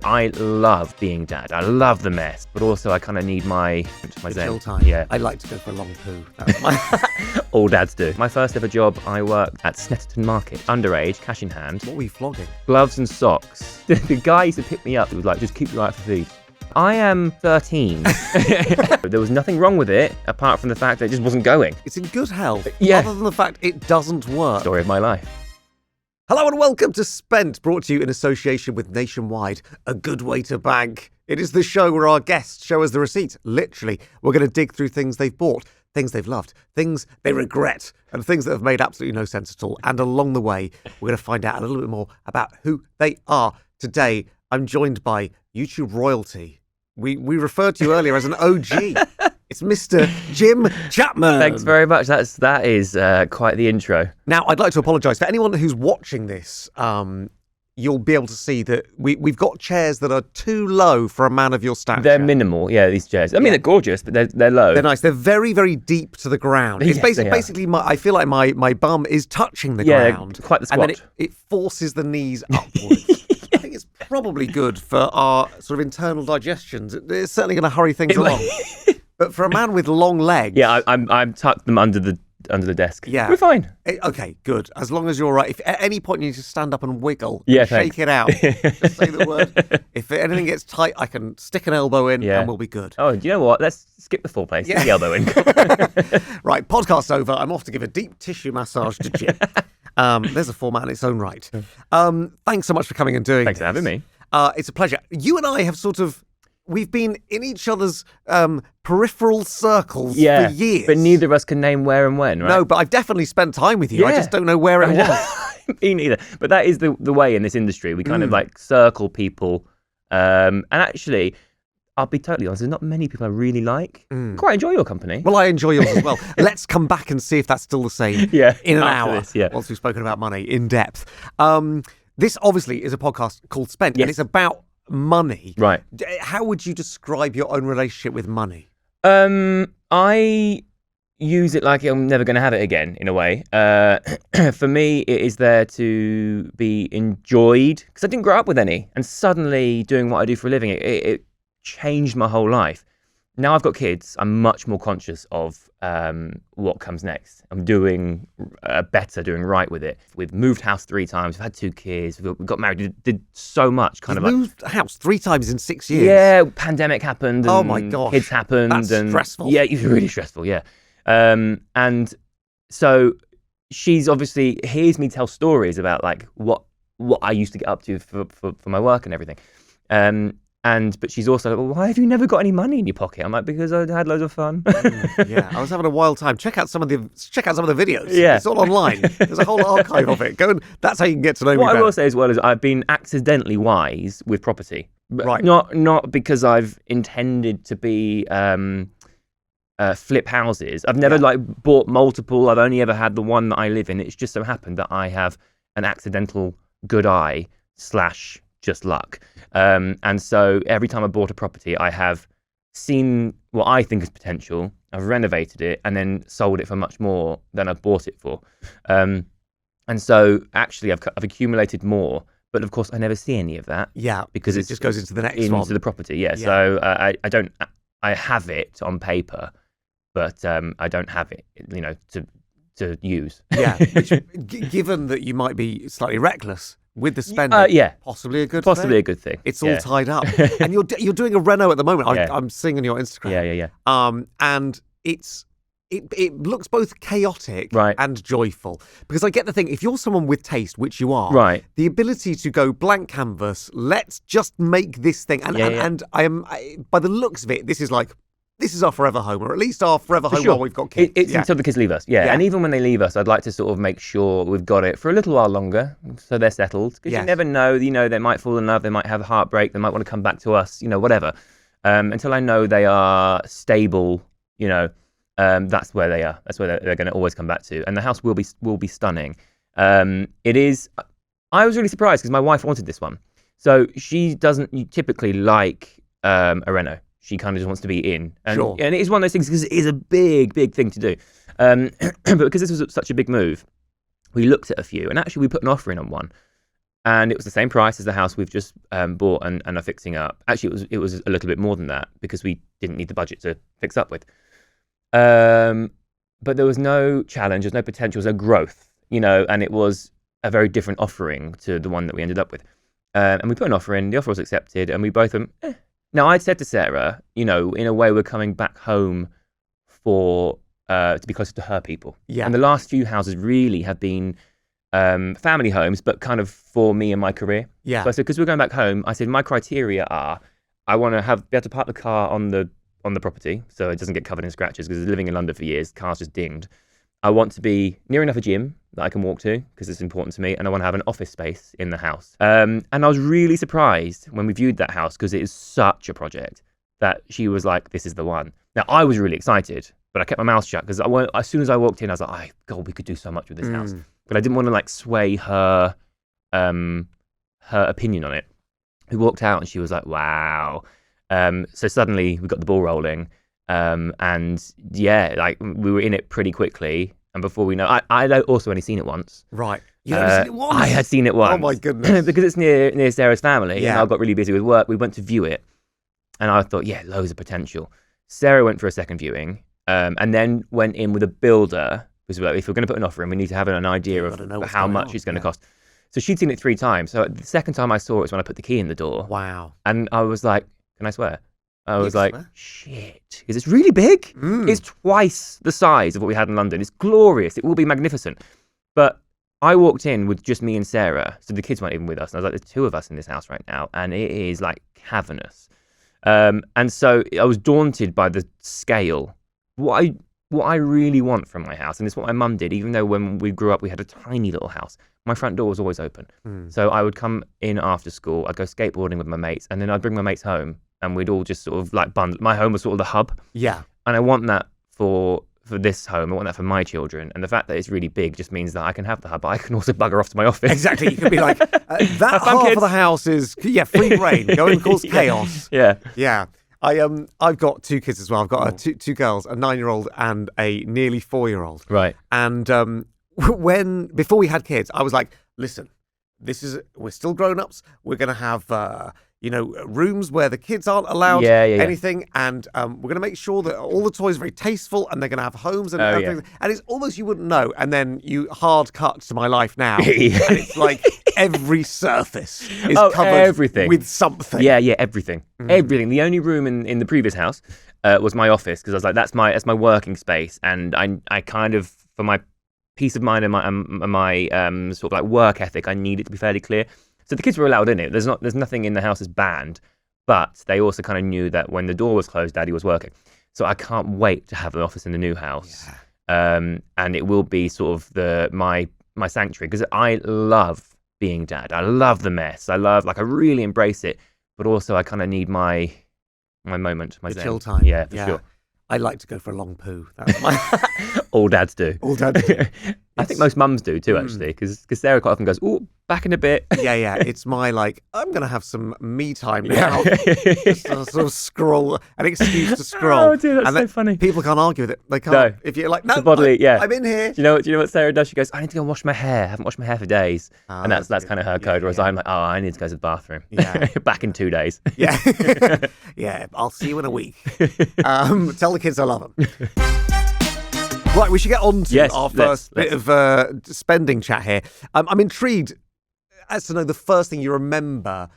I love being dad. I love the mess, but also I kind of need my zen. Chill time. Yeah. I like to go for a long poo. That's my... All dads do. My first ever job, I worked at Snetterton Market. Underage, cash in hand. What were you flogging? Gloves and socks. The guy used to pick me up. He was like, just keep your eye out for thieves. I am 13. There was nothing wrong with it, apart from the fact that it just wasn't going. It's in good health, Yeah. other than the fact it doesn't work. Story of my life. Hello and welcome to Spent, brought to you in association with Nationwide, a good way to bank. It is the show where our guests show us the receipts. Literally, we're going to dig through things they've bought, things they've loved, things they regret, and things that have made absolutely no sense at all. And along the way, we're going to find out a little bit more about who they are. Today, I'm joined by YouTube royalty. We referred to you earlier as an OG. It's Mr. Jim Chapman. Thanks very much. That is quite the intro. Now, I'd like to apologise for anyone who's watching this. You'll be able to see that we've got chairs that are too low for a man of your stature. They're minimal, yeah, these chairs. I mean, they're gorgeous, but they're low. They're nice. They're very, very deep to the ground. It's Yes, basically I feel like my bum is touching the ground. Quite the squat. And then it forces the knees upwards. I think it's probably good for our sort of internal digestions. It's certainly going to hurry things along. But for a man with long legs... Yeah, I'm tucked them under the desk. Yeah. We're fine. Okay, good. As long as you're right. If at any point you need to stand up and wiggle, shake it out, just say the word. If anything gets tight, I can stick an elbow in and we'll be good. Oh, do you know what? Let's skip the foreplay. Stick the elbow in. Right, podcast over. I'm off to give a deep tissue massage to Jim. There's a format in its own right. Thanks so much for coming and doing Thanks for having me. It's a pleasure. You and I have we've been in each other's peripheral circles for years. But neither of us can name where and when, right? No, but I've definitely spent time with you. I just don't know where it was. Me neither. But that is the way in this industry. We kind of like circle people. And actually, I'll be totally honest, there's not many people I really like. Quite enjoy your company. Well, I enjoy yours as well. Let's come back and see if that's still the same in an hour. Once we've spoken about money in depth. This obviously is a podcast called Spent, and it's about money. Right. How would you describe your own relationship with money? I use it like I'm never going to have it again, in a way. For me, it is there to be enjoyed, because I didn't grow up with any. And suddenly, doing what I do for a living, it changed my whole life. Now I've got kids, I'm much more conscious of what comes next. I'm doing better, doing right with it. We've moved house 3 times, we've had 2 kids, we got married, did so much. You've moved house 3 times in 6 years? Yeah, pandemic happened. And oh my gosh. Kids happened. That's stressful. Yeah, it's really stressful, yeah. And so she's obviously hears me tell stories about like what I used to get up to for my work and everything. But she's also like, well, why have you never got any money in your pocket? I'm like, because I had loads of fun. Yeah, I was having a wild time. Check out some of the videos. Yeah. It's all online. There's a whole archive of it. Go and that's how you can get to know me What better. I will say as well is I've been accidentally wise with property. Right. Not because I've intended to be flip houses. I've never like bought multiple. I've only ever had the one that I live in. It's just so happened that I have an accidental good eye / just luck. And so every time I bought a property, I have seen what I think is potential. I've renovated it and then sold it for much more than I've bought it for. And so actually I've accumulated more, but of course I never see any of that. Yeah, because it just goes into the next into one. the property. Yeah. So I have it on paper, but I don't have it, to use. Yeah, which, given that you might be slightly reckless with the spending, possibly a good thing. It's all tied up. And you're doing a reno at the moment. I'm seeing on your Instagram. Yeah. And it looks both chaotic and joyful. Because I get the thing, if you're someone with taste, which you are, the ability to go blank canvas, let's just make this thing. And by the looks of it, this is our forever home, or at least our forever home while we've got kids. It's until the kids leave us, And even when they leave us, I'd like to sort of make sure we've got it for a little while longer, so they're settled. Because you never know, they might fall in love, they might have a heartbreak, they might want to come back to us, whatever. Until I know they are stable, that's where they are. That's where they're going to always come back to. And the house will be stunning. It is. I was really surprised because my wife wanted this one, so she doesn't typically like a reno. She kind of just wants to be in. And it is one of those things because it is a big, big thing to do. But because this was such a big move, we looked at a few and actually we put an offer in on one. And it was the same price as the house we've just bought and are fixing up. Actually, it was a little bit more than that because we didn't need the budget to fix up with. But there was no challenge, there's no potential, there's no growth, and it was a very different offering to the one that we ended up with. And we put an offer in, the offer was accepted, and we both went, Now, I'd said to Sarah, in a way, we're coming back home to be closer to her people. Yeah. And the last few houses really have been family homes, but kind of for me and my career. Yeah. So I said, because we're going back home, I said, my criteria are, I want to be able to park the car on the property so it doesn't get covered in scratches, because living in London for years, the car's just dinged. I want to be near enough a gym that I can walk to because it's important to me, and I want to have an office space in the house. And I was really surprised when we viewed that house because it is such a project that she was like, this is the one. Now, I was really excited, but I kept my mouth shut because as soon as I walked in, I was like, God, we could do so much with this house. But I didn't want to sway her opinion on it. We walked out and she was like, wow. So suddenly we got the ball rolling. And yeah, we were in it pretty quickly. And before we know, I'd also only seen it once. Right. You only seen it once? I had seen it once. Oh my goodness. Because it's near Sarah's family. Yeah. And I got really busy with work. We went to view it. And I thought, yeah, loads of potential. Sarah went for a second viewing. And then went in with a builder. Because if we're going to put an offer in, we need to have an idea of how much it's going to cost. So she'd seen it 3 times. So the second time I saw it was when I put the key in the door. Wow. And I was like, can I swear? I was like, shit, because it's really big. It's twice the size of what we had in London. It's glorious. It will be magnificent. But I walked in with just me and Sarah. So the kids weren't even with us. And I was like, there's 2 of us in this house right now. And it is cavernous. And so I was daunted by the scale. What I really want from my house, and it's what my mum did, even though when we grew up, we had a tiny little house. My front door was always open. So I would come in after school. I'd go skateboarding with my mates. And then I'd bring my mates home. And we'd all just sort of bundle. My home was sort of the hub. Yeah. And I want that for this home. I want that for my children. And the fact that it's really big just means that I can have the hub, but I can also bugger off to my office. Exactly. You can be like, that half of the house is, free reign. Go and cause chaos. Yeah. Yeah. I've got 2 kids as well. I've got 2 girls, a 9-year-old and a nearly 4-year-old. Right. And before we had kids, I was like, listen, we're still grown-ups. We're going to have... rooms where the kids aren't allowed anything, and we're going to make sure that all the toys are very tasteful, and they're going to have homes and everything. And it's almost you wouldn't know. And then you hard cut to my life now, and it's like every surface is covered with something. Yeah, everything, everything. The only room in the previous house was my office, because I was like, that's my working space, and I kind of, for my peace of mind and my sort of work ethic, I need it to be fairly clear. So the kids were allowed in it. There's nothing in the house is banned, but they also kind of knew that when the door was closed, Daddy was working. So I can't wait to have an office in the new house, and it will be sort of my sanctuary, because I love being dad. I love the mess. I really embrace it, but also I kind of need my moment, my the zen. Chill time. Yeah, for sure. I like to go for a long poo. That's my all dads do. All dads do. I think most mums do too, actually, because Sarah quite often goes, "Oh, back in a bit." Yeah. It's my I'm going to have some me time now. Just sort of scroll, an excuse to scroll. Oh, dude, that's so funny. People can't argue with it. They can't. No. If you're like, no, I'm in here. Do you know what Sarah does? She goes, "I need to go and wash my hair. I haven't washed my hair for days," and that's kind of her code. Whereas I'm like, "Oh, I need to go to the bathroom." Yeah. Back in 2 days. Yeah. Yeah. I'll see you in a week. Tell the kids I love them. Right, we should get on to our first bit of spending chat here. I'm intrigued as to know the first thing you remember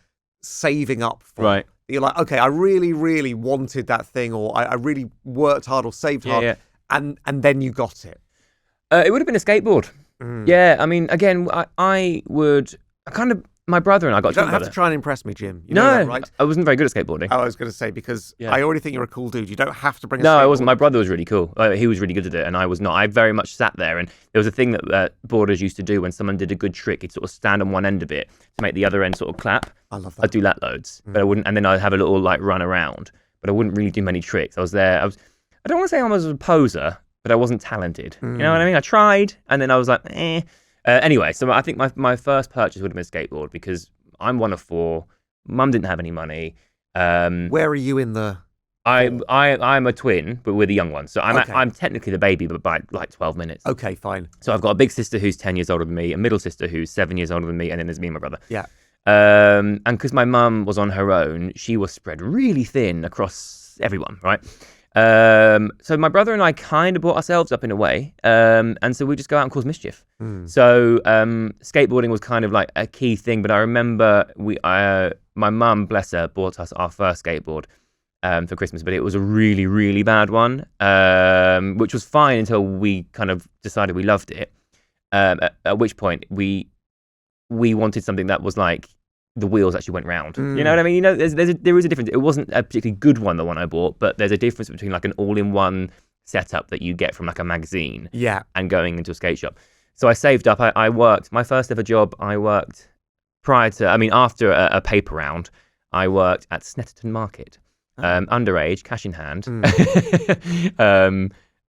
saving up for. Right. You're like, okay, I really, really wanted that thing, or I really worked hard or saved hard, and then you got it. It would have been a skateboard. Yeah, I mean, again, my brother and I got You don't have to try and impress me, Jim. You know that, right? I wasn't very good at skateboarding. I was going to say, because I already think you're a cool dude. You don't have to bring a skateboard. No, I wasn't. My brother was really cool. He was really good at it, and I was not. I very much sat there, and there was a thing that boarders used to do when someone did a good trick. He'd sort of stand on one end of it to make the other end sort of clap. I love that. I'd do that loads, but I wouldn't. And then I'd have a little run around, but I wouldn't really do many tricks. I was there. I don't want to say I was a poser, but I wasn't talented. You know what I mean? I tried, and then I was like, eh. Anyway, so I think my first purchase would have been a skateboard, because I'm one of 4. Mum didn't have any money. Where are you in the I'm a twin, but we're the young ones. So Okay. I'm technically the baby, but by like 12 minutes. Okay, fine. So I've got a big sister who's 10 years older than me, a middle sister who's 7 years older than me, and then there's me and my brother. Yeah. And because my mum was on her own, she was spread really thin across everyone, right? So my brother and I kind of brought ourselves up in a way, and so we just go out and cause mischief. So skateboarding was kind of like a key thing. But I remember my mum, bless her, bought us our first skateboard for Christmas, but it was a really, really bad one, which was fine until we kind of decided we loved it. At which point we wanted something that was like the wheels actually went round. You know what I mean? You know, there is a difference. It wasn't a particularly good one, the one I bought, but there's a difference between like an all-in-one setup that you get from like a magazine and going into a skate shop. So I saved up. I worked, my first ever job, after a paper round, I worked at Snetterton Market. Underage, cash in hand.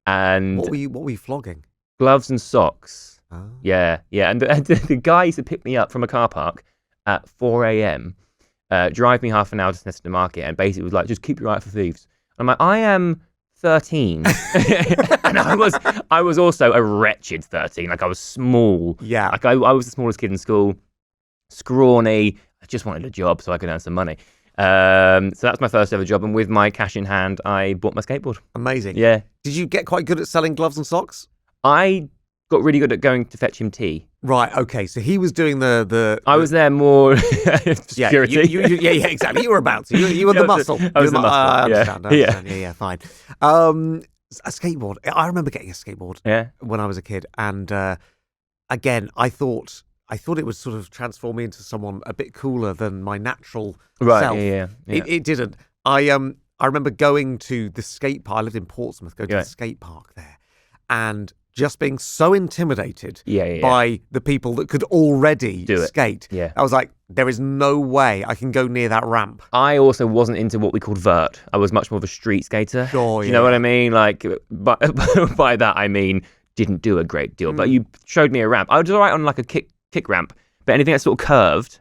And what were you flogging? Gloves and socks. Oh. Yeah. And the guy used to pick me up from a car park at 4 a.m., drive me half an hour to Snetterton Market, and basically was like, just keep your eye out for thieves. I'm like, I am 13. And I was also a wretched 13. Like, I was small. Yeah. Like, I was the smallest kid in school, scrawny. I just wanted a job so I could earn some money. So that's my first ever job, and with my cash in hand, I bought my skateboard. Amazing. Yeah. Did you get quite good at selling gloves and socks? I got really good at going to fetch him tea. Right. Okay. So he was doing the I was there more security. Yeah, exactly. You were about to. You were the muscle. I was the muscle. I understand. Yeah, fine. A skateboard. I remember getting a skateboard when I was a kid, and again, I thought it would sort of transform me into someone a bit cooler than my natural self. Yeah. It didn't. I remember going to the skate park. I lived in Portsmouth. Going to the skate park there, and just being so intimidated by the people that could already skate. Yeah. I was like, there is no way I can go near that ramp. I also wasn't into what we called vert. I was much more of a street skater. Sure, you know what I mean? Like, by that I mean didn't do a great deal. But you showed me a ramp. I was all right on like a kick ramp, but anything that's sort of curved.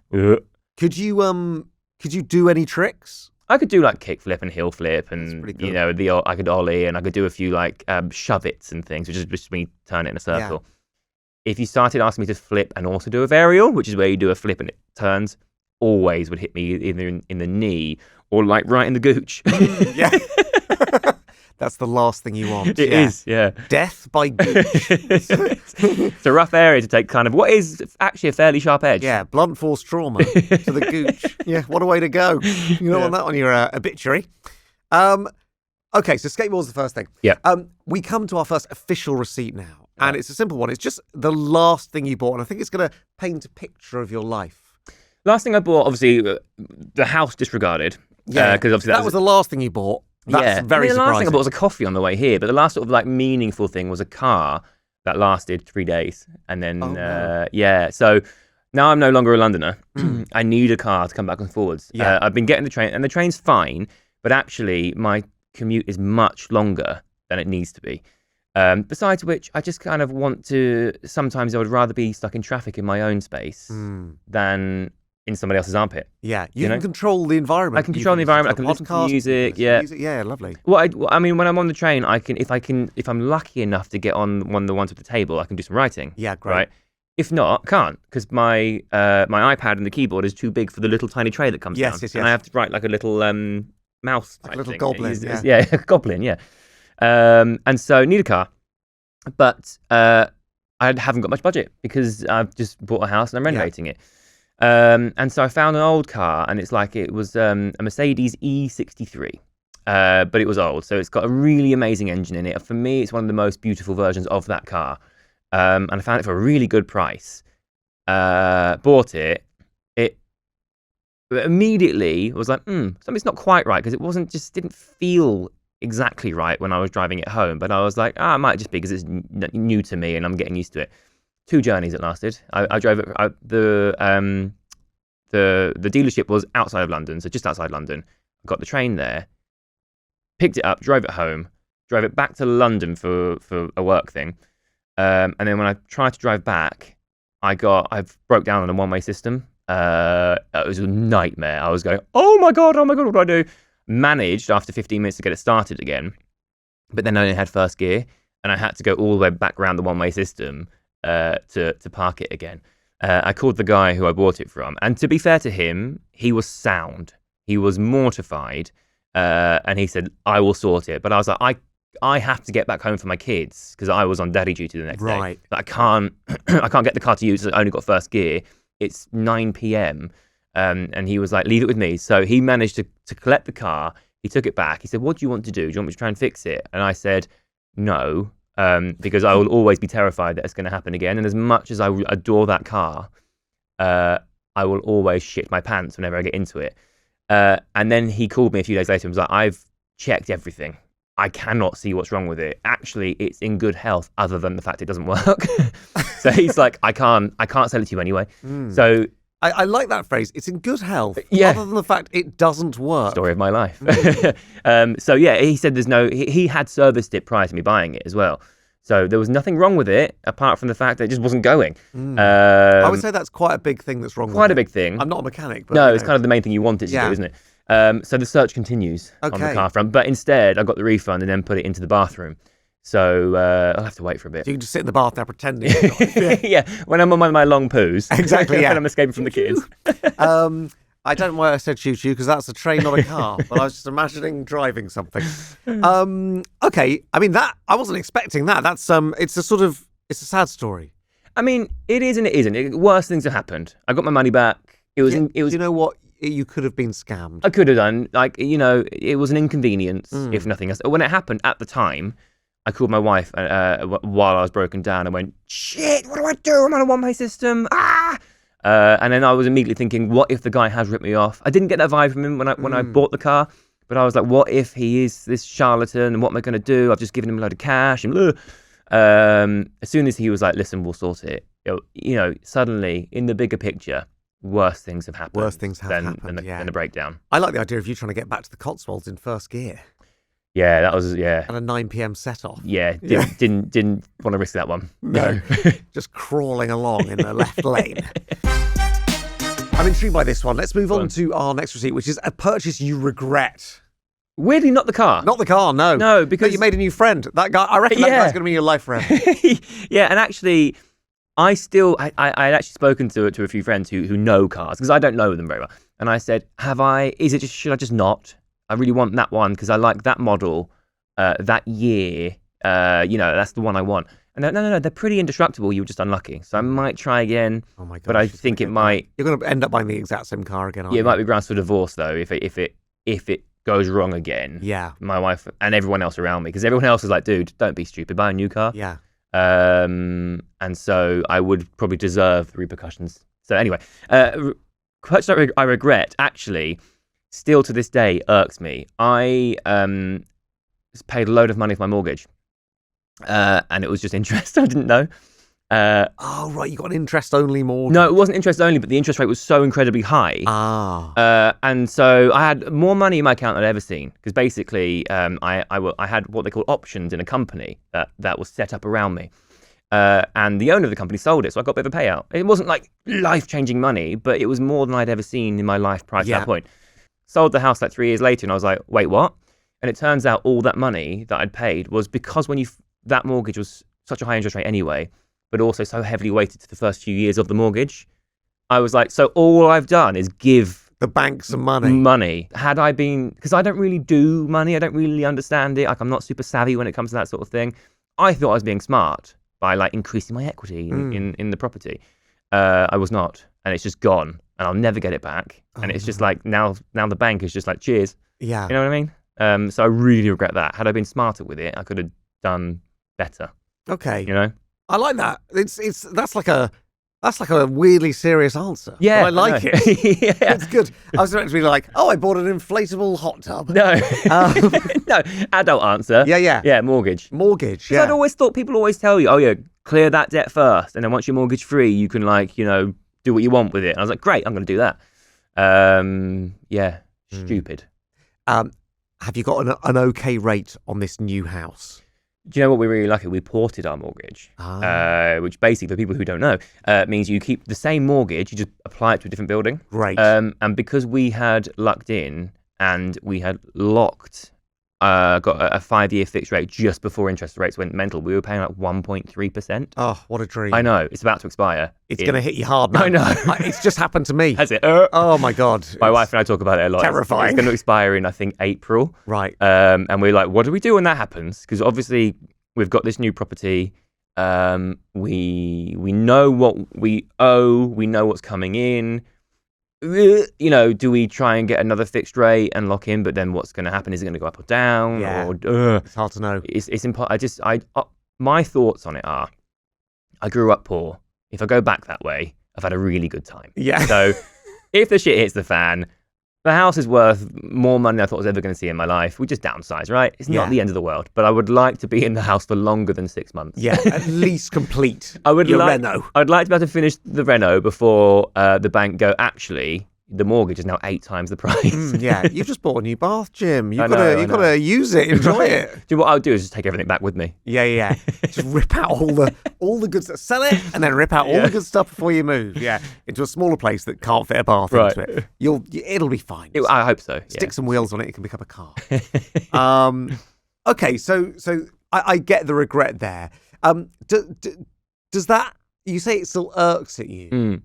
Could you do any tricks? I could do like kick flip and heel flip, and you know I could ollie, and I could do a few like shove-its and things, which is just me turn it in a circle. Yeah. If you started asking me to flip and also do a varial, which is where you do a flip and it turns, always would hit me either in the knee or like right in the gooch. Yeah. That's the last thing you want. It is, yeah. Death by gooch. It's a rough area to take kind of what is actually a fairly sharp edge. Yeah, blunt force trauma to the gooch. Yeah, what a way to go. You don't want that on your obituary. Okay, so skateboard's the first thing. Yeah. We come to our first official receipt now, and it's a simple one. It's just the last thing you bought, and I think it's going to paint a picture of your life. Last thing I bought, obviously, the house disregarded. Yeah, because obviously that was the last thing you bought. That's very surprising. The last thing I bought was a coffee on the way here, but the last sort of like meaningful thing was a car that lasted 3 days. And then, so now I'm no longer a Londoner. I need a car to come back and forwards. Yeah. I've been getting the train, and the train's fine, but actually my commute is much longer than it needs to be. Besides which, I just kind of want to, sometimes I would rather be stuck in traffic in my own space than in somebody else's armpit. Yeah, you can control the environment. I can control the environment. I can listen to music. Yeah, lovely. Well, I mean, when I'm on the train, if I'm lucky enough to get on one of the ones with the table, I can do some writing. Yeah, great. Right? If not, I can't, because my iPad and the keyboard is too big for the little tiny tray that comes down. Yes. And I have to write like a little mouse type like a little thing. goblin. Yeah, a goblin. Yeah. And so need a car, but I haven't got much budget because I've just bought a house and I'm renovating it. And so I found an old car, and it was a Mercedes E63, but it was old. So it's got a really amazing engine in it. For me, it's one of the most beautiful versions of that car. And I found it for a really good price. Bought it. It immediately was like, something's not quite right, because it didn't feel exactly right when I was driving it home. But I was like, it might just be because it's new to me and I'm getting used to it. 2 journeys it lasted. I drove it. The dealership was outside of London, so just outside London. I got the train there, picked it up, drove it home, drove it back to London for a work thing, and then when I tried to drive back, I broke down on a one-way system. It was a nightmare. I was going, oh my god, what do I do? managed after 15 minutes to get it started again, but then I only had first gear, and I had to go all the way back around the one-way system to park it again. I called the guy who I bought it from, and to be fair to him, he was sound. He was mortified, and he said, "I will sort it." But I was like, I have to get back home for my kids because I was on daddy duty the next day. But I can't get the car to use. I only got first gear. It's 9 p.m. And he was like, "Leave it with me." So he managed to collect the car. He took it back. He said, "What do you want to do? Do you want me to try and fix it?" And I said, "No, because I will always be terrified that it's going to happen again. And as much as I adore that car, I will always shit my pants whenever I get into it." And then he called me a few days later and was like, "I've checked everything. I cannot see what's wrong with it. Actually, it's in good health other than the fact it doesn't work." So he's like, I can't sell it to you anyway. So I like that phrase. It's in good health, other than the fact it doesn't work. Story of my life. So yeah, he said he had serviced it prior to me buying it as well. So there was nothing wrong with it apart from the fact that it just wasn't going. I would say that's quite a big thing that's wrong with it. Quite a big thing. I'm not a mechanic, but no, it's kind of the main thing you want it to do, isn't it? So the search continues on the car front, but instead I got the refund and then put it into the bathroom. So I'll have to wait for a bit. So you can just sit in the bath now pretending. Yeah, when I'm on my long poos. Exactly, yeah. When I'm escaping from the kids. I don't know why I said choo-choo because that's a train, not a car. But I was just imagining driving something. Okay, I mean that I wasn't expecting that. That's it's a sad story. I mean, it is and it isn't. Worse things have happened. I got my money back. It was. You know what? You could have been scammed. I could have done. It was an inconvenience, if nothing else. When it happened at the time, I called my wife while I was broken down and went, "Shit, what do I do? I'm on a one-way system. Ah!" And then I was immediately thinking, what if the guy has ripped me off? I didn't get that vibe from him when I bought the car, but I was like, what if he is this charlatan and what am I going to do? I've just given him a load of cash. And as soon as he was like, "Listen, we'll sort it," suddenly in the bigger picture, worse things have happened. Worse things have happened, than a breakdown. I like the idea of you trying to get back to the Cotswolds in first gear. Yeah, that was, yeah. And a 9 p.m. set-off. Yeah, didn't want to risk that one. No. Just crawling along in the left lane. I'm intrigued by this one. Let's move on to our next receipt, which is a purchase you regret. Weirdly, not the car. Not the car, no. No, because... you made a new friend. That guy, I reckon that guy's going to be your life forever. Yeah, and actually... I had actually spoken to a few friends who know cars because I don't know them very well, and I said, should I just not? I really want that one because I like that model, that year. That's the one I want. And no, they're pretty indestructible. You were just unlucky, so I might try again. Oh my god! But I think it might. You're going to end up buying the exact same car again. Aren't you? It might be grounds for divorce though if it goes wrong again. Yeah. My wife and everyone else around me, because everyone else is like, "Dude, don't be stupid. Buy a new car." Yeah. And so I would probably deserve the repercussions. So anyway, purchase I regret actually still to this day irks me. I paid a load of money for my mortgage, and it was just interest. I didn't know. Oh right, you got an interest-only mortgage. No, it wasn't interest-only, but the interest rate was so incredibly high. And so I had more money in my account than I'd ever seen because basically, I had what they call options in a company that was set up around me, and the owner of the company sold it, so I got a bit of a payout. It wasn't like life-changing money, but it was more than I'd ever seen in my life prior to that point. Sold the house like 3 years later, and I was like, wait, what? And it turns out all that money that I'd paid was because that mortgage was such a high interest rate anyway, but also so heavily weighted to the first few years of the mortgage. I was like, so all I've done is give the bank some money. Had I been, because I don't really do money, I don't really understand it. Like I'm not super savvy when it comes to that sort of thing. I thought I was being smart by like increasing my equity in the property. I was not, and it's just gone, and I'll never get it back. And it's just like now the bank is just like, cheers. Yeah, you know what I mean. So I really regret that. Had I been smarter with it, I could have done better. Okay, you know. I like that. That's like a weirdly serious answer. Yeah, but I like it. Yeah. It's good. I was about to be like, I bought an inflatable hot tub. No, no, adult answer. Yeah. Mortgage. Yeah. I'd always thought people always tell you, clear that debt first, and then once you're mortgage free, you can do what you want with it. And I was like, great, I'm going to do that. Stupid. Have you got an okay rate on this new house? Do you know what? We're really lucky. We ported our mortgage, which basically, for people who don't know, means you keep the same mortgage, you just apply it to a different building. Right. And because we had lucked in and we had locked. Got a 5-year fixed rate just before interest rates went mental. We were paying like 1.3%. Oh, what a dream. I know. It's about to expire. It's going to hit you hard now. I know. It's just happened to me. Has it? Oh, my God. My wife and I talk about it a lot. Terrifying. It's going to expire in, I think, April. Right. And we're like, what do we do when that happens? Because obviously we've got this new property. We know what we owe. We know what's coming in. You know, do we try and get another fixed rate and lock in? But then what's going to happen? Is it going to go up or down? Yeah. Or, it's hard to know. It's impossible. My thoughts on it are, I grew up poor. If I go back that way, I've had a really good time. Yeah. So if the shit hits the fan, the house is worth more money than I thought I was ever going to see in my life. We just downsize, right? It's not the end of the world. But I would like to be in the house for longer than 6 months. Yeah, at least complete your reno. I'd like to be able to finish the reno before the bank go, actually, the mortgage is now 8 times the price. Yeah, you've just bought a new bath, Jim. You've got to use it, enjoy it. Do you know what I'll do is just take everything back with me. Yeah. Just rip out all the good stuff, sell it, and then rip out all the good stuff before you move. Yeah, into a smaller place that can't fit a bath into it. It'll be fine. I hope so. Stick some wheels on it, it can become a car. Okay, so I get the regret there. Does that, you say it still irks at you? Mm.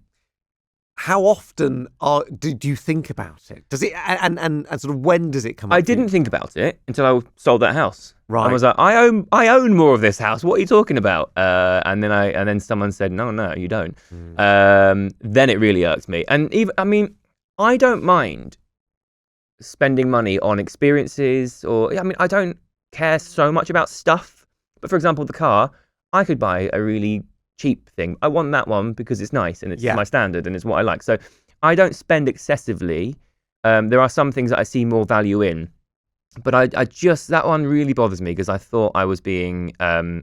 How often do you think about it? Does it and sort of when does it come up? I didn't think about it until I sold that house. Right. I was like, I own more of this house. What are you talking about? And then someone said, no, you don't. Then it really irked me. And I don't mind spending money on experiences I don't care so much about stuff. But for example, the car, I could buy a really cheap thing. I want that one because it's nice and it's my standard and it's what I like. So I don't spend excessively. There are some things that I see more value in, but I just, that one really bothers me because I thought I was being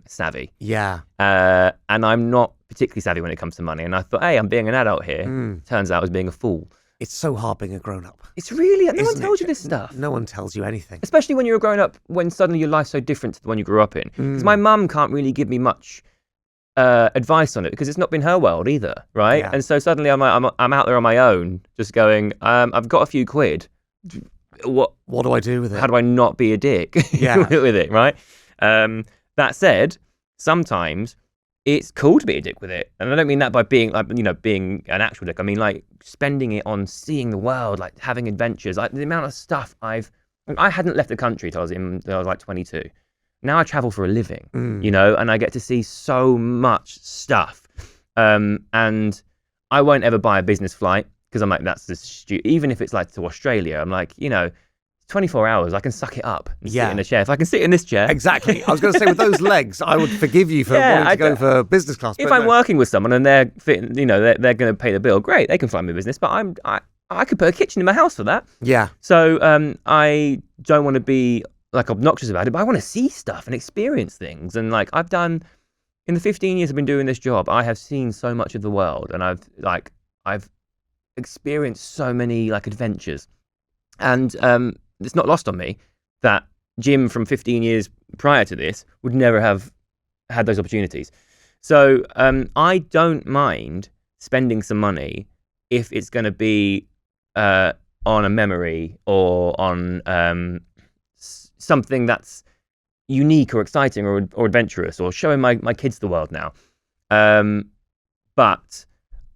savvy. Yeah. And I'm not particularly savvy when it comes to money. And I thought, hey, I'm being an adult here. Turns out I was being a fool. It's so hard being a grown-up. It's really, no one tells you this stuff. No one tells you anything. Especially when you're a grown-up, when suddenly your life's so different to the one you grew up in. Because my mum can't really give me much advice on it because it's not been her world either, right? Yeah. And so suddenly I'm out there on my own, just going, I've got a few quid. What do I do with it? How do I not be a dick with it, right? That said, sometimes it's cool to be a dick with it, and I don't mean that by being being an actual dick. I mean like spending it on seeing the world, like having adventures. Like the amount of stuff I hadn't left the country till I was like 22. Now I travel for a living, and I get to see so much stuff. And I won't ever buy a business flight because I'm like, that's just stupid. Even if it's like to Australia, I'm like, 24 hours, I can suck it up and sit in a chair. If I can sit in this chair. Exactly. I was going to say, with those legs, I would forgive you for wanting to go for business class. If I'm working with someone and they're fitting, they're going to pay the bill, great, they can fly me business, but I could put a kitchen in my house for that. Yeah. So I don't want to be like obnoxious about it, but I want to see stuff and experience things. And like I've done in the 15 years I've been doing this job, I have seen so much of the world, and I've experienced so many like adventures. And it's not lost on me that Jim from 15 years prior to this would never have had those opportunities. So I don't mind spending some money if it's going to be on a memory or on something that's unique or exciting or adventurous or showing my kids the world now. But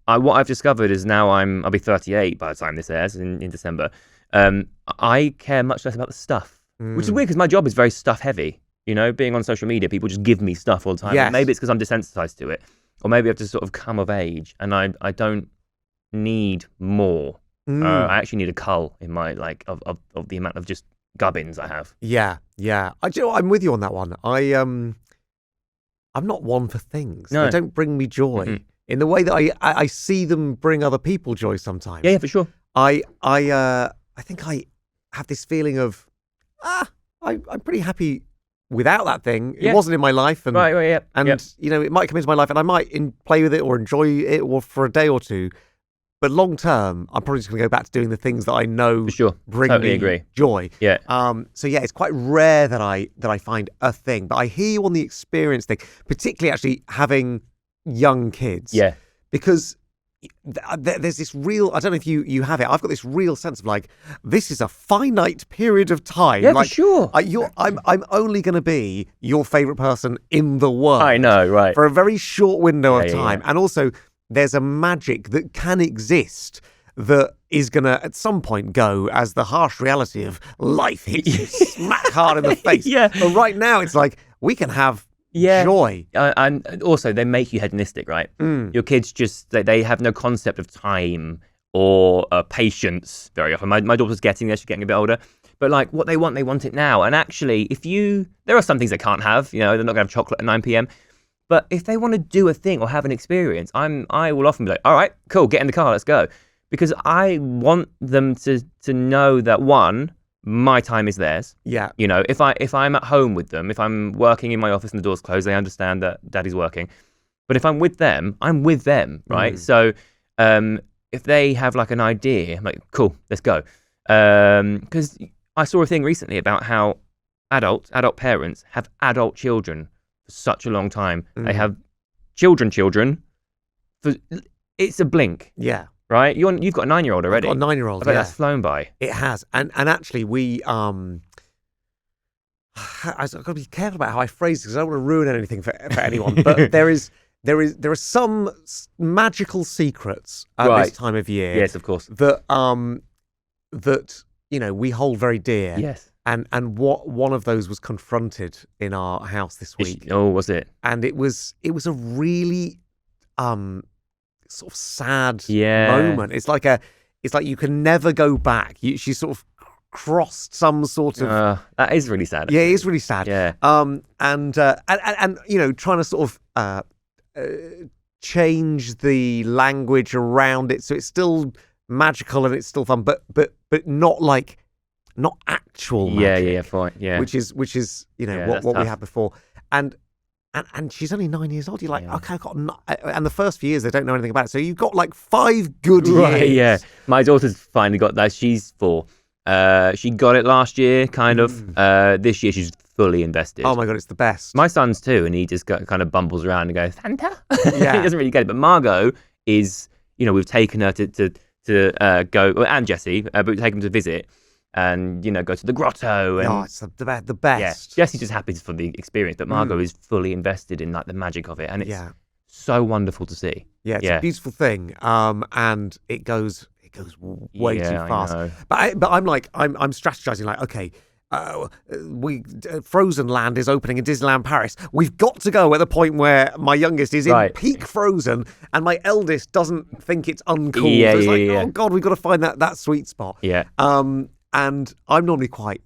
what I've discovered is now I'll be 38 by the time this airs in December. I care much less about the stuff, which is weird because my job is very stuff heavy. Being on social media, people just give me stuff all the time. Yes. Maybe it's because I'm desensitized to it, or maybe I've just sort of come of age and I don't need more. I actually need a cull in my of the amount of just gubbins I have. Yeah. I'm with you on that one. I'm not one for things. No. They don't bring me joy in the way that I see them bring other people joy sometimes. Yeah, for sure. I think I have this feeling of I'm pretty happy without that thing. It wasn't in my life, and right, yeah, and it might come into my life, and I might play with it or enjoy it or for a day or two. But long term, I'm probably just going to go back to doing the things that I know bring me joy. Yeah. So yeah, it's quite rare that I find a thing. But I hear you on the experience thing, particularly actually having young kids. Yeah. Because there's this real, I don't know if you have it, I've got this real sense of like, this is a finite period of time. Yeah, like, for sure. I'm only going to be your favourite person in the world. I know, right. For a very short window of time. And also, there's a magic that can exist that is going to, at some point, go as the harsh reality of life hits you smack hard in the face. But right now, it's like, we can have joy. And also, they make you hedonistic, right? Your kids just, they have no concept of time or patience very often. My daughter's getting there, she's getting a bit older. But like what they want it now. And actually, there are some things they can't have, they're not going to have chocolate at 9 p.m. But if they want to do a thing or have an experience, I will often be like, all right, cool, get in the car, let's go. Because I want them to know that, one, my time is theirs. Yeah. If I'm at home with them, if I'm working in my office and the door's closed, they understand that daddy's working. But if I'm with them, I'm with them, right? So if they have like an idea, I'm like, cool, let's go. Because I saw a thing recently about how adult parents have adult children for such a long time. They have children for, it's a blink. Yeah. Right? You've got a 9-year-old already. I've got a 9-year-old, I bet that's flown by. It has. And actually, we... I've got to be careful about how I phrase this because I don't want to ruin anything for anyone. But there are some magical secrets at this time of year. Yes, of course. That we hold very dear. Yes. And one of those was confronted in our house this week. Was it? And it was a really sort of sad moment. It's like you can never go back. She sort of crossed some sort of that is really sad. Yeah, it is really sad. Yeah. And trying to sort of change the language around it so it's still magical and it's still fun, but not actual magic. Yeah, fine. Yeah. Which is what we had before. And she's only 9 years old. You're like, okay, I've got and the first few years they don't know anything about it. So you've got like 5 good years. Right, yeah. My daughter's finally got that. She's 4. She got it last year, kind of. This year she's fully invested. Oh my God, it's the best. My son's too, and he just kind of bumbles around and goes, Fanta? Yeah. He doesn't really get it. But Margot is, we've taken her to go, and Jessie, but we've taken them to visit. And, go to the grotto. And, it's the best. Yeah, Jessie's just happy for the experience, but Margot is fully invested in like the magic of it. And it's so wonderful to see. Yeah, it's a beautiful thing. And it goes way too fast. But I'm strategizing like, okay, Frozen Land is opening in Disneyland Paris. We've got to go at the point where my youngest is in peak Frozen and my eldest doesn't think it's uncool. So it's like, oh God, we've got to find that sweet spot. Yeah. And I'm normally quite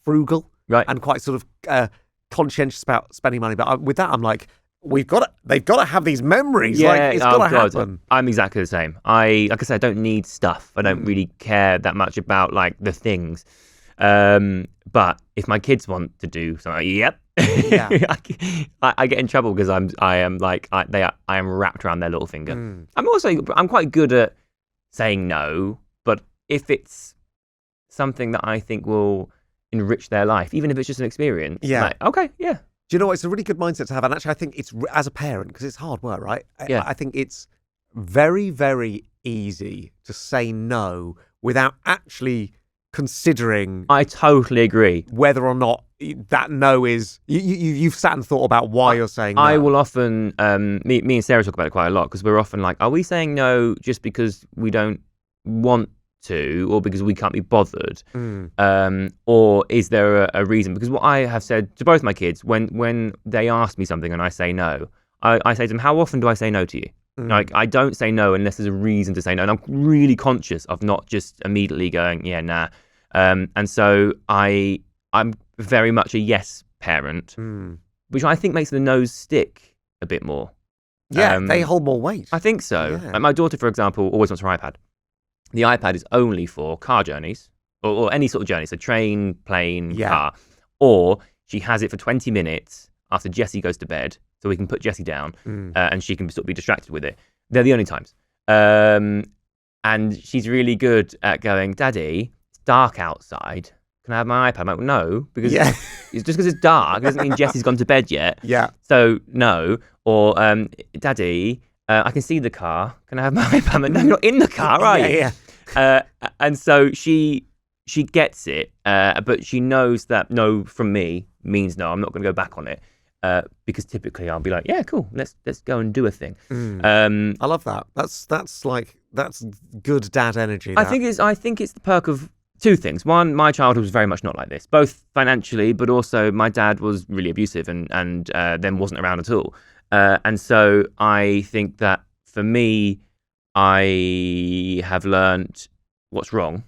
frugal and quite sort of conscientious about spending money. But with that, I'm like, they've got to have these memories. Yeah, it's got to happen. I'm exactly the same. Like I said, I don't need stuff. I don't really care that much about like the things. But if my kids want to do something, yep. Yeah. I get in trouble because I am wrapped around their little finger. I'm quite good at saying no, but if it's something that I think will enrich their life, even if it's just an experience. Yeah. Like, okay, yeah. Do you know what? It's a really good mindset to have. And actually, I think it's, as a parent, because it's hard work, right? I think it's very, very easy to say no without actually considering. I totally agree. Whether or not that no is, you've sat and thought about why you're saying no. I will often, me and Sarah talk about it quite a lot because we're often like, are we saying no just because we don't want to or because we can't be bothered, or is there a reason? Because what I have said to both my kids when they ask me something and I say no, I say to them, how often do I say no to you? Like, I don't say no unless there's a reason to say no, and I'm really conscious of not just immediately going nah. And so I'm very much a yes parent, which I think makes the no's stick a bit more. They hold more weight. I think so. Like my daughter, for example, always wants her iPad. The iPad is only for car journeys or any sort of journey. So train, plane, car. Or she has it for 20 minutes after Jessie goes to bed. So we can put Jessie down and she can sort of be distracted with it. They're the only times. And she's really good at going, Daddy, it's dark outside. Can I have my iPad? I'm like, no, because it's just because it's dark. It doesn't mean Jessie's gone to bed yet. Yeah. So no. Or, Daddy, I can see the car. Can I have my iPad? No, you're not in the car, are you? Yeah. And so she gets it, but she knows that no from me means no. I'm not going to go back on it. Because typically I'll be like, yeah, cool, let's go and do a thing. I love that. That's good dad energy. I think it's the perk of two things. One, my childhood was very much not like this, both financially, but also my dad was really abusive and then wasn't around at all. And so I think that for me, I have learned what's wrong.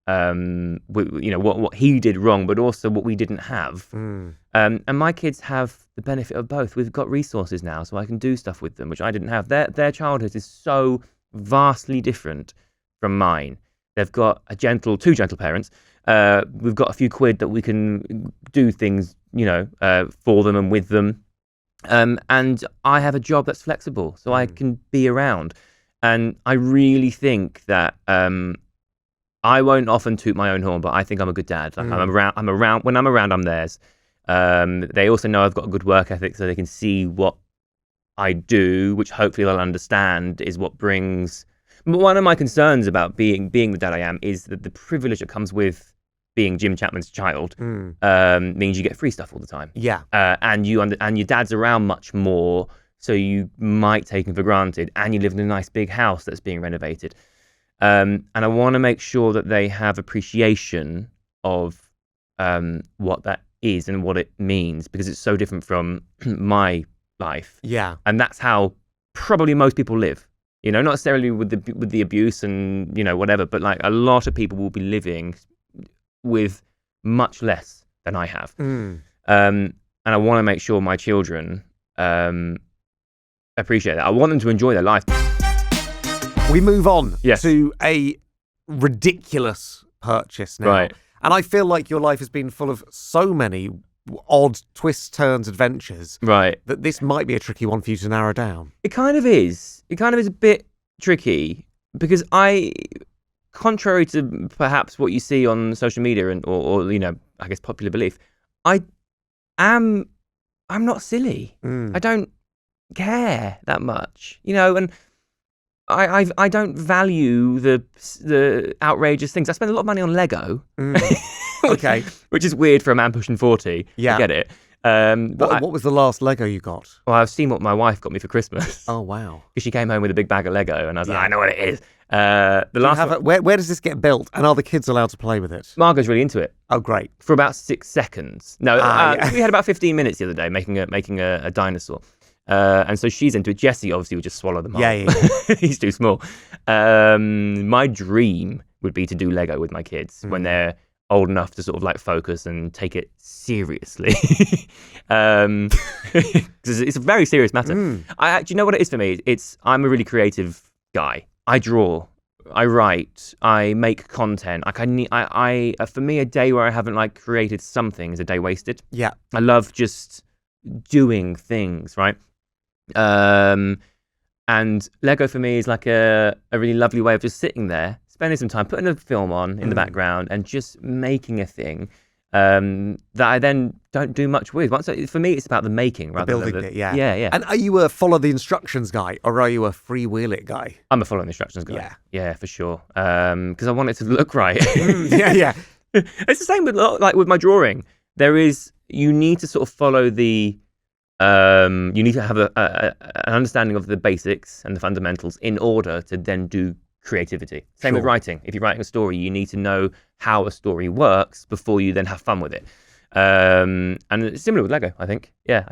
What he did wrong, but also what we didn't have. And my kids have the benefit of both. We've got resources now, so I can do stuff with them, which I didn't have. Their childhood is so vastly different from mine. They've got two gentle parents. We've got a few quid that we can do things, for them and with them. And I have a job that's flexible, so I can be around. And I really think that I won't often toot my own horn, but I think I'm a good dad. Like I'm around. When I'm around, I'm theirs. They also know I've got a good work ethic, so they can see what I do, which hopefully they'll understand is what brings. One of my concerns about being the dad I am is that the privilege that comes with being Jim Chapman's child means you get free stuff all the time. Yeah, and your dad's around much more, so you might take him for granted, and you live in a nice big house that's being renovated. And I want to make sure that they have appreciation of what that is and what it means, because it's so different from my life. Yeah. And that's how probably most people live. Not necessarily with the abuse and, whatever, but like a lot of people will be living with much less than I have. And I want to make sure my children appreciate that. I want them to enjoy their life. We move on Yes. to a ridiculous purchase now. Right. And I feel like your life has been full of so many odd twists, turns, adventures. Right. That this might be a tricky one for you to narrow down. It kind of is. It kind of is a bit tricky because contrary to perhaps what you see on social media or I guess popular belief, I'm not silly. I don't care that much, and I don't value the outrageous things. I spend a lot of money on Lego. Okay. Which is weird for a man pushing 40. Yeah. I get it. What was the last Lego you got? Well, I've seen what my wife got me for Christmas. Oh, wow. Because she came home with a big bag of Lego, and I was like, I know what it is. Where does this get built, and are the kids allowed to play with it? Margot's really into it. Oh, great. For about 6 seconds. No, we had about 15 minutes the other day making a dinosaur. And so she's into it. Jesse obviously would just swallow them whole. Yeah. He's too small. My dream would be to do Lego with my kids when they're old enough to sort of like focus and take it seriously. It's a very serious matter. Do you know what it is for me? I'm a really creative guy. I draw, I write, I make content. For me, a day where I haven't like created something is a day wasted. Yeah. I love just doing things, right? And Lego for me is like a really lovely way of just sitting there, spending some time, putting a film on in the background and just making a thing that I then don't do much with. For me, it's about the making rather than building it. Yeah. Yeah. And are you a follow the instructions guy or are you a freewheel it guy? I'm a follow the instructions guy. Yeah, for sure. Because I want it to look right. Yeah. It's the same with my drawing. You need to sort of follow the. You need to have an understanding of the basics and the fundamentals in order to then do creativity. Same with writing. If you're writing a story, you need to know how a story works before you then have fun with it. And it's similar with Lego, I think. Yeah.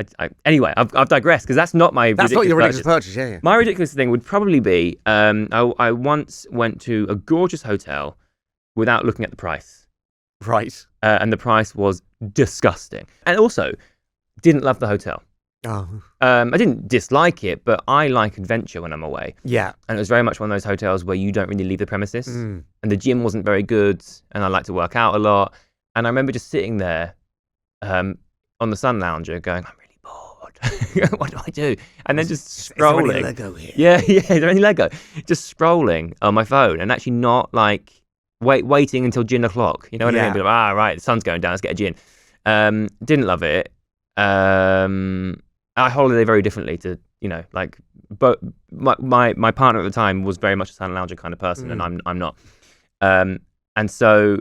Anyway, I've digressed because that's not my. That's not your ridiculous purchase. Yeah. My ridiculous thing would probably be I once went to a gorgeous hotel without looking at the price. Right. And the price was disgusting. And also, didn't love the hotel. Oh. I didn't dislike it, but I like adventure when I'm away. Yeah. And it was very much one of those hotels where you don't really leave the premises. And the gym wasn't very good, and I like to work out a lot. And I remember just sitting there on the sun lounger going, I'm really bored. What do I do? And then just scrolling. Is there any Lego here? Yeah. Is there any Lego? Just scrolling on my phone and actually not like waiting until gin o'clock. You know what I mean? Be like, right, the sun's going down, let's get a gin. Didn't love it. I holiday very differently to like, but my partner at the time was very much a Sound Lounger kind of person, and I'm not. And so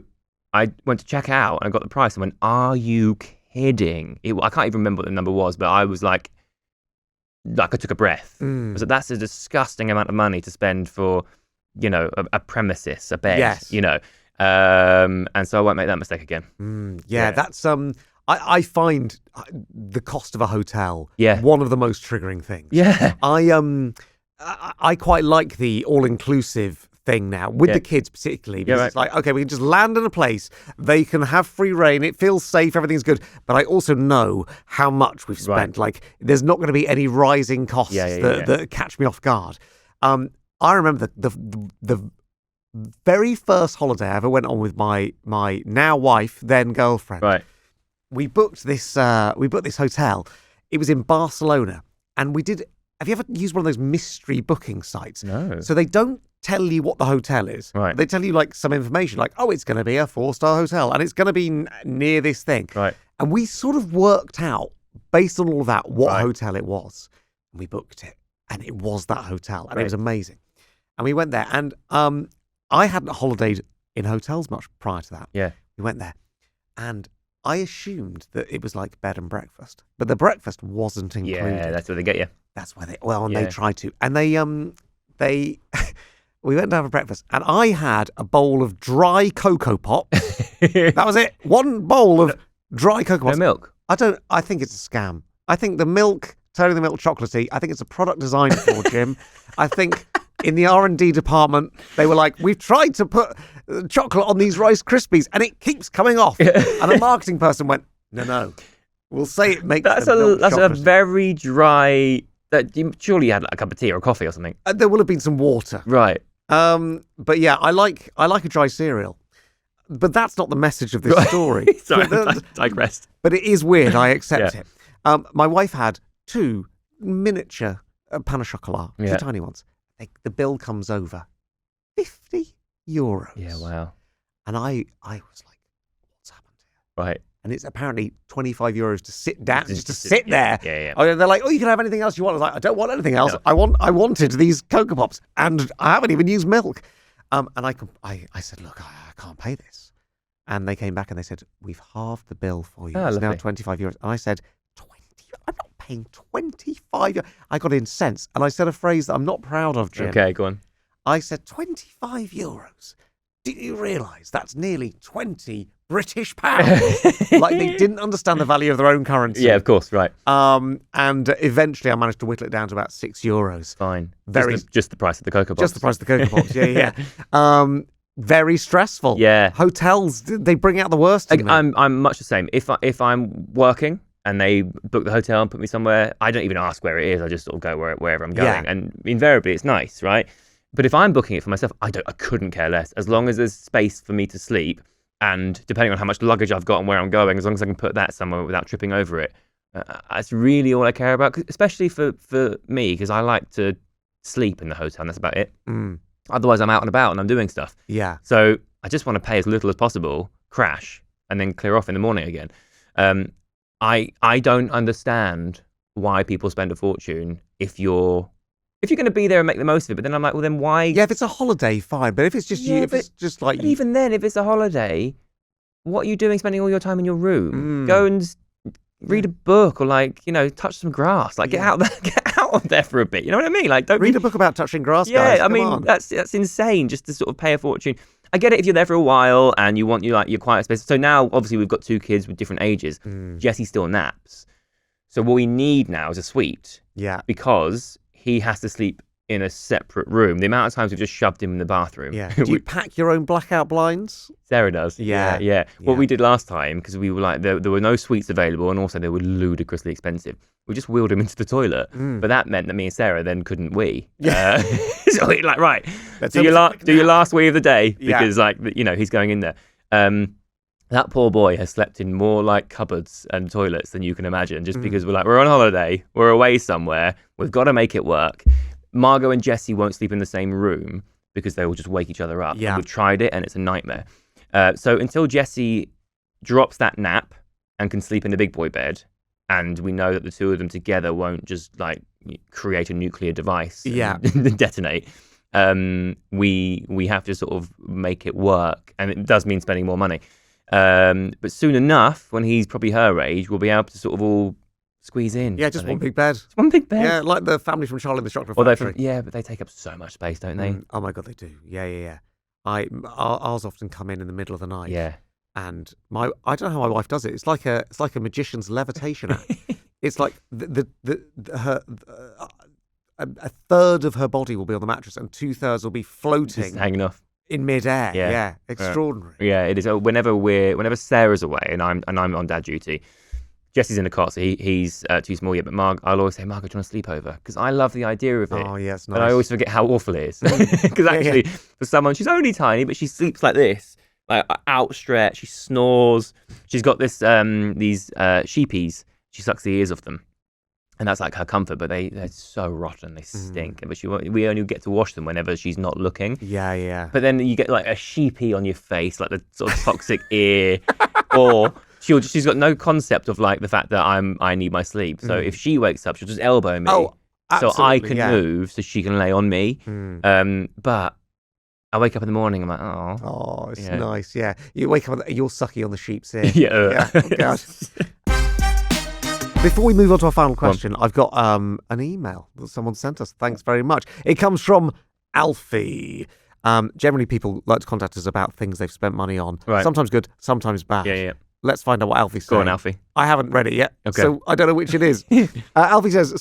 I went to check out and I got the price and went, "Are you kidding?" I can't even remember what the number was, but I was like I took a breath. I was like, that's a disgusting amount of money to spend for, a premises, a bed. Yes. And so I won't make that mistake again. That's I find the cost of a hotel one of the most triggering things. Yeah. I quite like the all-inclusive thing now with the kids particularly, because it's like, okay, we can just land in a place, they can have free reign, it feels safe, everything's good, but I also know how much we've spent. Like, there's not going to be any rising costs that catch me off guard. I remember the very first holiday I ever went on with my now wife, then girlfriend. Right. We booked this hotel. It was in Barcelona, and we did. Have you ever used one of those mystery booking sites? No. So they don't tell you what the hotel is. Right. They tell you like some information, like, oh, it's going to be a 4-star hotel, and it's going to be near this thing. Right. And we sort of worked out, based on all of that, what hotel it was. And we booked it, and it was that hotel, and it was amazing. And we went there, and I hadn't holidayed in hotels much prior to that. Yeah. We went there, and I assumed that it was like bed and breakfast, but the breakfast wasn't included. Yeah, that's where they get you. That's where they tried to, and they we went to have a breakfast, and I had a bowl of dry Cocoa Pops. That was it. One bowl of dry Cocoa Pops. No milk. I think it's a scam. I think the milk, turning the milk chocolatey, I think it's a product designed for Jim. I think in the R&D department, they were like, we've tried to put chocolate on these Rice Krispies and it keeps coming off. And the marketing person went, no, we'll say it makes that's a very dry. Surely you had like a cup of tea or a coffee or something. There will have been some water. Right. But yeah, I like a dry cereal. But that's not the message of this story. Sorry, I digressed. But it is weird. I accept it. My wife had 2 miniature pain au chocolat, 2 tiny ones. The bill comes over €50. Yeah, wow. And I was like, what's happened here? Right. And it's apparently €25 to sit down, just to sit there. Yeah. Oh, they're like, oh, you can have anything else you want. I was like, I don't want anything else. No. I wanted these Cocoa Pops, and I haven't even used milk. And I said, look, I can't pay this. And they came back and they said, we've halved the bill for you. It's now €25. And I said, 20? I'm not paying €25. I got incensed, and I said a phrase that I'm not proud of, Jim. Okay, go on. I said, €25. Do you realise that's nearly 20 British pounds? Like, they didn't understand the value of their own currency. Yeah, of course, right. And eventually I managed to whittle it down to about €6. Fine. Very just the price of the Cocoa Pops. Just the price of the Cocoa Pops. Yeah. Very stressful. Yeah. Hotels, they bring out the worst in me. I'm much the same. If I'm working and they book the hotel and put me somewhere, I don't even ask where it is. I just sort of go wherever I'm going. Yeah. And invariably it's nice, right? But if I'm booking it for myself, I couldn't care less. As long as there's space for me to sleep, and depending on how much luggage I've got and where I'm going, as long as I can put that somewhere without tripping over it, that's really all I care about. Especially for me, because I like to sleep in the hotel, and that's about it. Otherwise, I'm out and about and I'm doing stuff. Yeah. So I just want to pay as little as possible, crash, and then clear off in the morning again. I don't understand why people spend a fortune if you're going to be there and make the most of it. But then I'm like, well, then why? Yeah, if it's a holiday, fine. But if it's just you, if it's just like... Even then, if it's a holiday, what are you doing spending all your time in your room? Go and read a book, or touch some grass. Like, get out of there for a bit. You know what I mean? Like, don't read a book about touching grass, yeah, guys. I mean, that's insane just to sort of pay a fortune. I get it if you're there for a while and you want your quiet space. So now, obviously, we've got 2 kids with different ages. Jesse still naps. So what we need now is a suite. Yeah. Because he has to sleep in a separate room. The amount of times we've just shoved him in the bathroom. Yeah. Do you pack your own blackout blinds? Sarah does. Yeah. What we did last time, because we were like, there were no suites available, and also they were ludicrously expensive. We just wheeled him into the toilet. But that meant that me and Sarah then couldn't wee. Yeah. So we're like, right, do your last wee of the day, because he's going in there. That poor boy has slept in more cupboards and toilets than you can imagine, just because we're on holiday, we're away somewhere, we've got to make it work. Margot and Jesse won't sleep in the same room because they will just wake each other up. Yeah. We've tried it and it's a nightmare. So until Jesse drops that nap and can sleep in the big boy bed, and we know that the 2 of them together won't just create a nuclear device and detonate. We have to sort of make it work, and it does mean spending more money. But soon enough, when he's probably her age, we'll be able to sort of all squeeze in. Yeah, just one big bed. Just one big bed. Yeah, like the family from Charlie and the Chocolate Factory. But they take up so much space, don't they? Oh my God, they do. Yeah. Ours often come in the middle of the night. Yeah. And I don't know how my wife does it. It's like a magician's levitation act. It's like a third of her body will be on the mattress and 2/3 will be floating, just hanging off in midair. Yeah, extraordinary. Yeah, it is. Whenever Sarah's away and I'm on dad duty, Jesse's in the cot, so he's too small yet. But I'll always say, Margaret, do you want to sleep over? Because I love the idea of it. Oh, yeah, it's nice. And I always forget how awful it is. Because actually, for someone, she's only tiny, but she sleeps like this, like outstretched. She snores. She's got these sheepies. She sucks the ears off them. And that's like her comfort, but they're so rotten, they stink. But we only get to wash them whenever she's not looking. Yeah. But then you get like a sheepy on your face, like the sort of toxic ear, or she's got no concept of like the fact that I need my sleep. So if she wakes up, she'll just elbow me, so I can move, so she can lay on me. But I wake up in the morning, I'm like, oh, it's nice. Yeah, you wake up, you're sucky on the sheep's ear. Yeah. Oh, God. Before we move on to our final question, I've got an email that someone sent us. Thanks very much. It comes from Alfie. Generally, people like to contact us about things they've spent money on. Right. Sometimes good, sometimes bad. Yeah. Let's find out what Alfie's saying. Go on, Alfie. I haven't read it yet, okay. So I don't know which it is. Alfie says,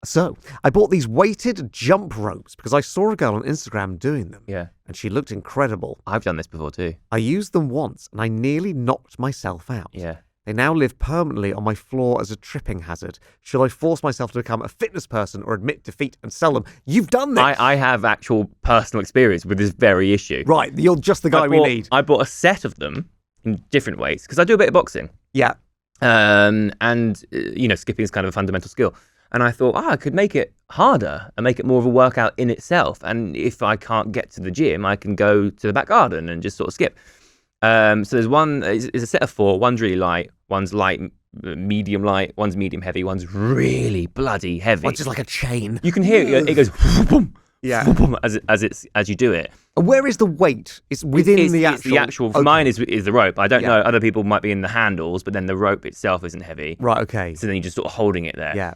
So I bought these weighted jump ropes because I saw a girl on Instagram doing them. Yeah. And she looked incredible. I've done this before too. I used them once and I nearly knocked myself out. Yeah. They now live permanently on my floor as a tripping hazard. Should I force myself to become a fitness person or admit defeat and sell them? You've done this. I have actual personal experience with this very issue. Right. You're just the guy we need. I bought a set of them in different weights because I do a bit of boxing. Yeah. And skipping is kind of a fundamental skill. And I thought, I could make it harder and make it more of a workout in itself. And if I can't get to the gym, I can go to the back garden and just sort of skip. So there's one, it's a set of 4. One's really light, one's light, medium light, one's medium heavy, one's really bloody heavy. One's just like a chain. You can hear it goes boom, yeah, boom, as you do it. Where is the weight? It's within the actual. It's the actual. Okay. Mine is the rope. I don't know. Other people might be in the handles, but then the rope itself isn't heavy. Right. Okay. So then you're just sort of holding it there. Yeah.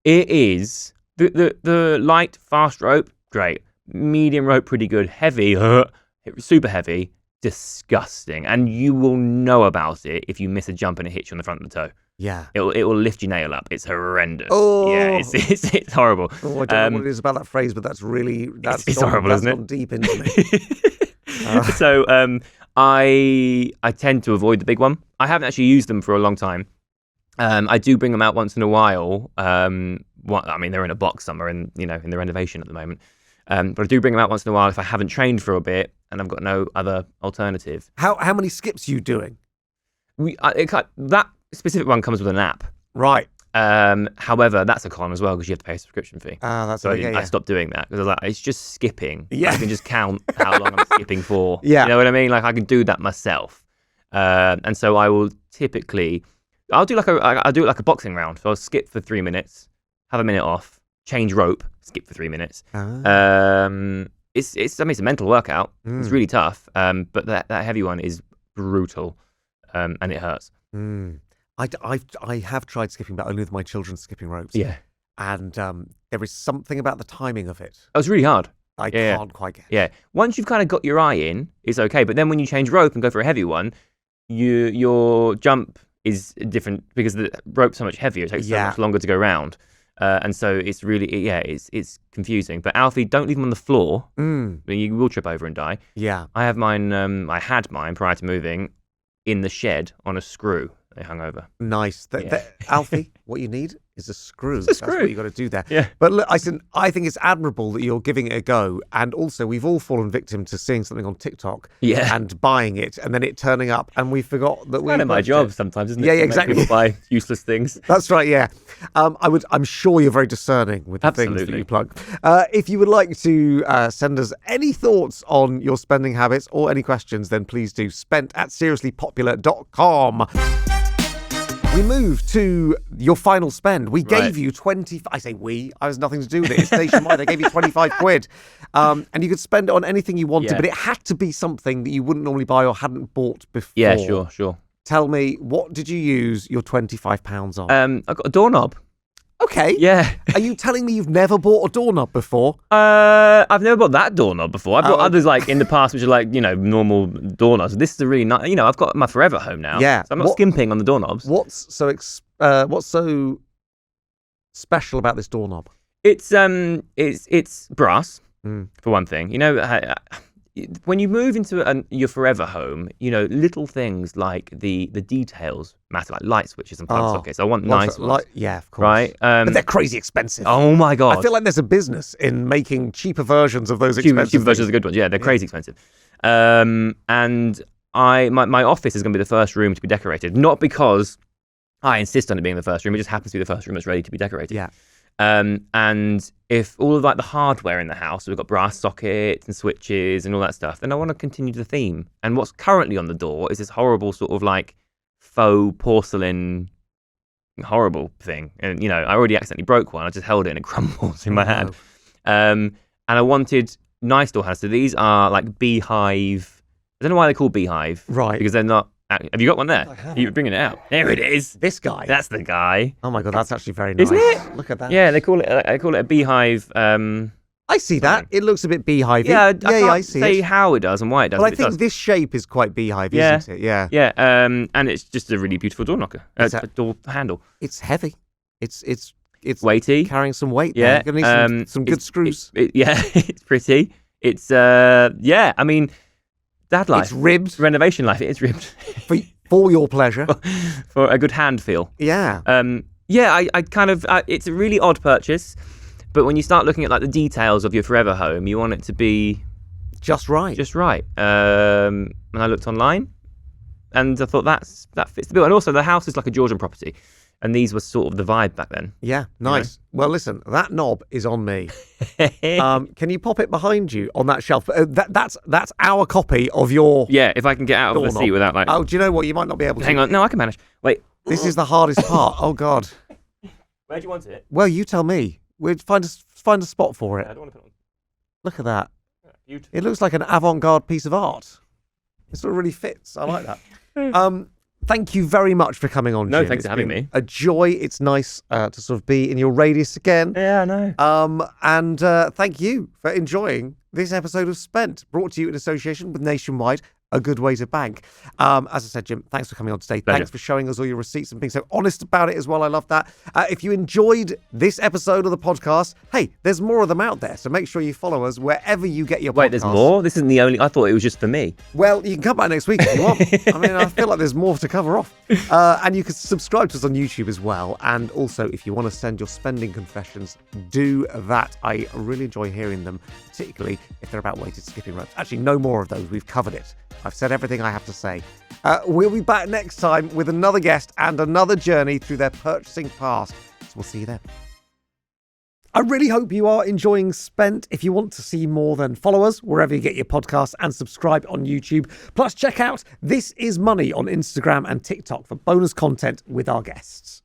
It is the light fast rope, great. Medium rope, pretty good. Heavy, super heavy. Disgusting, and you will know about it if you miss a jump and it hits you on the front of the toe. Yeah, it will lift your nail up. It's horrendous. Oh, yeah, it's horrible. Oh, I don't know what it is about that phrase, but that's it's horrible, isn't it? Gone deep into me. So I tend to avoid the big one. I haven't actually used them for a long time. I do bring them out once in a while. They're in a box somewhere in the renovation at the moment. But I do bring them out once in a while if I haven't trained for a bit and I've got no other alternative. How many skips are you doing? That specific one comes with an app. Right. However, that's a con as well because you have to pay a subscription fee. That's so I stopped doing that because I was like, it's just skipping. Yeah. I can just count how long I'm skipping for. Yeah. You know what I mean? Like I can do that myself. And so I will typically, I'll do like a boxing round. So I'll skip for 3 minutes, have a minute off, change rope, skip for 3 minutes. It's a mental workout. It's really tough. But that heavy one is brutal, and it hurts. I have tried skipping, but only with my children's skipping ropes. Yeah. And there is something about the timing of it. Oh, it's really hard. I can't quite get it. Yeah. Once you've kind of got your eye in, it's okay. But then when you change rope and go for a heavy one, your jump is different because the rope's so much heavier. It takes so much longer to go round. And so it's really, it's confusing. But Alfie, don't leave them on the floor. You will trip over and die. Yeah. I have mine, I had mine prior to moving in the shed on a screw. They hung over. Nice. Alfie, what you need is a screw. It's a screw. That's what you got to do there. Yeah. But look, I think it's admirable that you're giving it a go. And also, we've all fallen victim to seeing something on TikTok and buying it and then it turning up. And we forgot that kind of my job sometimes, isn't it? Yeah, exactly. People buy useless things. That's right, yeah. I'm sure you're very discerning with the things that you plug. If you would like to send us any thoughts on your spending habits or any questions, then please do spent@seriouslypopular.com. We move to your final spend. We gave you 20. I say we. I was nothing to do with it. It's nationwide. They gave you 25 quid. And you could spend it on anything you wanted, but it had to be something that you wouldn't normally buy or hadn't bought before. Yeah, sure. Tell me, what did you use your £25 on? I got a doorknob. Okay. Yeah. Are you telling me you've never bought a doorknob before? I've never bought that doorknob before. I've bought others like in the past, which are like, normal doorknobs. This is a really nice, I've got my forever home now. Yeah. So I'm not skimping on the doorknobs. What's so special about this doorknob? It's brass, for one thing. When you move into your forever home, little things like the details matter, like light switches and plug sockets. I want nice ones. Yeah, of course. Right? But they're crazy expensive. Oh my God. I feel like there's a business in making cheaper versions of those expensive cheaper versions of the good ones. Yeah, they're crazy expensive. And my office is going to be the first room to be decorated. Not because I insist on it being the first room. It just happens to be the first room that's ready to be decorated. Yeah. And if all of like the hardware in the house, we've got brass sockets and switches and all that stuff, then I want to continue the theme. And what's currently on the door is this horrible sort of like faux porcelain horrible thing. And, I already accidentally broke one. I just held it and it crumbles in my hand. And I wanted nice door handles. So these are like beehive. I don't know why they're called beehive. Right. Because they're not. Have you got one there? You're bringing it out. There it is. This guy. That's the guy. Oh my God, that's actually very nice. Isn't it? Look at that. Yeah, they call it a beehive. I see that. It looks a bit beehivey. Yeah, I can't say how it does and why it does. Well, I think this shape is quite beehive, isn't it? Yeah. Yeah. And it's just a really beautiful door knocker. A door handle. It's heavy. It's weighty. Carrying some weight. Yeah. There. You're gonna need some good screws. It's pretty. It's I mean, dad life. It's ribbed. Renovation life. It is ribbed. For your pleasure. For a good hand feel. Yeah. I kind of, it's a really odd purchase, but when you start looking at like the details of your forever home, you want it to be just right. And I looked online and I thought that fits the bill. And also the house is like a Georgian property. And these were sort of the vibe back then. Yeah, nice. Well, listen, that knob is on me. Can you pop it behind you on that shelf? That's our copy of your. Yeah, if I can get out of the seat without like. Oh, do you know what? You might not be able to. Hang on, no, I can manage. Wait. This is the hardest part. Oh God. Where do you want it? Well, you tell me. We'll find a spot for it. I don't want to put it on. Look at that. Beautiful. It looks like an avant-garde piece of art. It sort of really fits. I like that. Thank you very much for coming on, Jim. No, thanks for having me. A joy. It's nice to sort of be in your radius again. Yeah, I know. And thank you for enjoying this episode of Spent, brought to you in association with Nationwide, a good way to bank. As I said, Jim, thanks for coming on today. Pleasure. Thanks for showing us all your receipts and being so honest about it as well. I love that. If you enjoyed this episode of the podcast, hey, there's more of them out there. So make sure you follow us wherever you get your podcasts. Wait, there's more? This isn't the only... I thought it was just for me. Well, you can come back next week if you want. I mean, I feel like there's more to cover off. And you can subscribe to us on YouTube as well. And also, if you want to send your spending confessions, do that. I really enjoy hearing them, particularly if they're about weighted skipping ropes. Actually, no more of those. We've covered it. I've said everything I have to say. We'll be back next time with another guest and another journey through their purchasing past. So we'll see you then. I really hope you are enjoying Spent. If you want to see more, then follow us wherever you get your podcasts and subscribe on YouTube. Plus, check out This Is Money on Instagram and TikTok for bonus content with our guests.